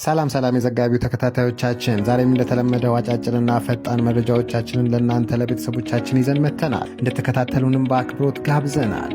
ሰላም የዘጋቢው ተከታታዮቻችን፣ ዛሬም እንደተለመደው አጫጭርና ፈጣን መረጃዎቻችንን ለእናንተ ለቤተሰቦቻችን ይዘን መጥተናል። እንድትከታተሉንም በአክብሮት ጋብዘናል።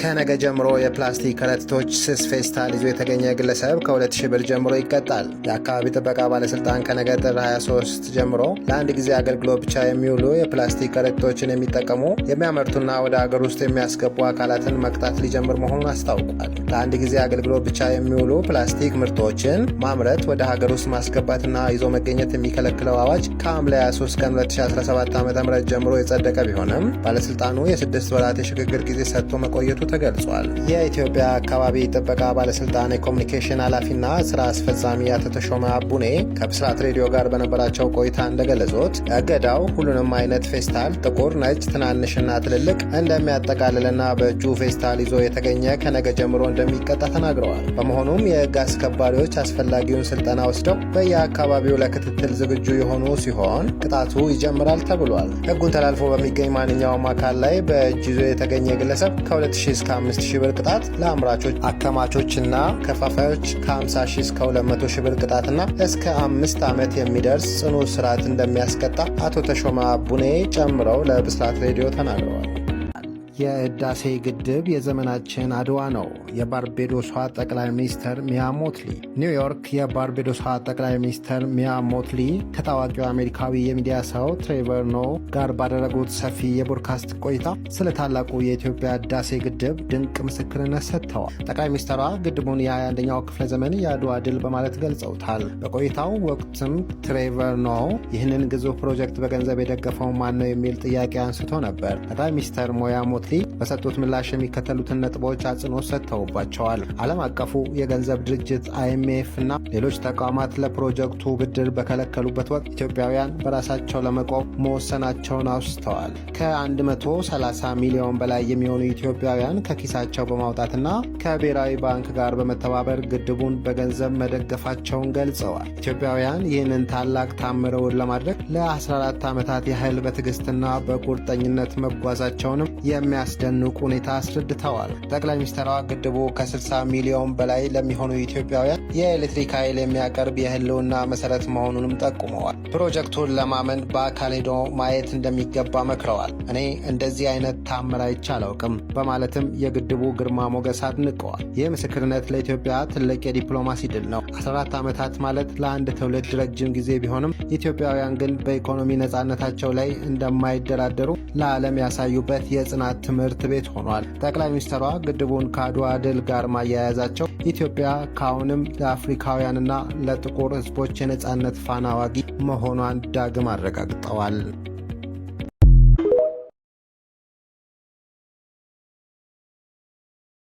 ከነገ ጀምሮ የፕላስቲክ ከረጢቶች ስስ ፌስታል ይዞ የተገኘ ግለሰብ ከ2000 ብር ጀምሮ ይቀጣል። የአካባቢ ጥበቃ ባለስልጣን ከነገ ጥር 23 ጀምሮ ለአንድ ጊዜ አገልግሎት ብቻ የሚውሉ የፕላስቲክ ከረጢቶችን የሚጠቀሙ የሚያመርቱና ወደ አገር ውስጥ የሚያስገቡ አካላትን መቅጣት ሊጀምር መሆኑን አስታውቋል። ለአንድ ጊዜ አገልግሎት ብቻ የሚውሉ ፕላስቲክ ምርቶችን ማምረት፣ ወደ ሀገር ውስጥ ማስገባትና ይዞ መገኘት የሚከለክለው አዋጅ ከሐምሌ 23 ቀን 2017 ዓ.ም ጀምሮ የጸደቀ ቢሆንም ባለስልጣኑ የ6 ወራት የሽግግር ጊዜ ሰጥቶ መቆየቱ ተገልጿል። የኢትዮጵያ አካባቢ ጥበቃ ባለስልጣን የኮሚኒኬሽን ኃላፊና ስራ አስፈጻሚ አቶ ተሾመ አቡኔ ከብስራት ሬዲዮ ጋር በነበራቸው ቆይታ እንደገለጹት እገዳው ሁሉንም አይነት ፌስታል ጥቁር፣ ነጭ፣ ትናንሽና ትልልቅ እንደሚያጠቃልልና በእጁ ፌስታል ይዞ የተገኘ ከነገ ጀምሮ እንደሚቀጣ ተናግረዋል። በመሆኑም የህግ አስከባሪዎች አስፈላጊውን ስልጠና ወስደው በየአካባቢው ለክትትል ዝግጁ የሆኑ ሲሆን ቅጣቱ ይጀምራል ተብሏል። ህጉን ተላልፎ በሚገኝ ማንኛውም አካል ላይ በእጅ ይዞ የተገኘ ግለሰብ ከ2000 እስከ 5000 ብር ቅጣት፣ ለአምራቾች አከማቾችና ከፋፋዮች ከ50,000 እስከ 200,000 ብር ቅጣትና እስከ 5 ዓመት የሚደርስ ጽኑ እስራት እንደሚያስቀጣ አቶ ተሾመ አቡኔ ጨምረው ለብስራት ሬዲዮ ተናግረዋል። የህዳሴ ግድብ የዘመናችን አድዋ ነው። የባርቤዶሷ ጠቅላይ ሚኒስትር ሚያ ሞትሊ። ኒውዮርክ የባርቤዶሷ ጠቅላይ ሚኒስትር ሚያ ሞትሊ ከታዋቂው አሜሪካዊ የሚዲያ ሰው ትሬቨር ኖ ጋር ባደረጉት ሰፊ የቦድካስት ቆይታ ስለ ታላቁ የኢትዮጵያ ህዳሴ ግድብ ድንቅ ምስክርነት ሰጥተዋል። ጠቅላይ ሚኒስትሯ ግድቡን የ21ኛው ክፍለ ዘመን የአድዋ ድል በማለት ገልጸውታል። በቆይታው ወቅትም ትሬቨር ኖ ይህንን ግዙፍ ፕሮጀክት በገንዘብ የደገፈው ማን ነው የሚል ጥያቄ አንስቶ ነበር። ጠቅላይ ሚኒስትር ሚያ ሞትሊ በሰጡት ምላሽ የሚከተሉትን ነጥቦች አጽንኦት ሰጥተውባቸዋል። ዓለም አቀፉ የገንዘብ ድርጅት IMF እና ሌሎች ተቋማት ለፕሮጀክቱ ብድር በከለከሉበት ወቅት ኢትዮጵያውያን በራሳቸው ለመቆም መወሰናቸውን አውስተዋል። ከ130 ሚሊዮን በላይ የሚሆኑ ኢትዮጵያውያን ከኪሳቸው በማውጣትና ከብሔራዊ ባንክ ጋር በመተባበር ግድቡን በገንዘብ መደገፋቸውን ገልጸዋል። ኢትዮጵያውያን ይህንን ታላቅ ታምረውን ለማድረግ ለ14 ዓመታት ያህል በትዕግስትና በቁርጠኝነት መጓዛቸውንም የሚያስደንቅ ሁኔታ አስረድተዋል። ጠቅላይ ሚኒስትሯ ግድቡ ከ60 ሚሊዮን በላይ ለሚሆኑ ኢትዮጵያውያን የኤሌክትሪክ ኃይል የሚያቀርብ የህልውና መሰረት መሆኑንም ጠቁመዋል። ፕሮጀክቱን ለማመን በአካል ሄዶ ማየት እንደሚገባ መክረዋል። እኔ እንደዚህ አይነት ታምር አይቼ አላውቅም በማለትም የግድቡ ግርማ ሞገስ አድንቀዋል። ይህ ምስክርነት ለኢትዮጵያ ትልቅ የዲፕሎማሲ ድል ነው። 14 ዓመታት ማለት ለአንድ ትውልድ ረጅም ጊዜ ቢሆንም ኢትዮጵያውያን ግን በኢኮኖሚ ነጻነታቸው ላይ እንደማይደራደሩ ለዓለም ያሳዩበት የጽናት ትምህርት ቤት ሆኗል። ጠቅላይ ሚኒስትሯ ግድቡን ከአድዋ ድል ጋር ማያያዛቸው ኢትዮጵያ ከአሁንም ለአፍሪካውያንና ለጥቁር ህዝቦች የነጻነት ፋና ዋጊ መሆኗን ዳግም አረጋግጠዋል።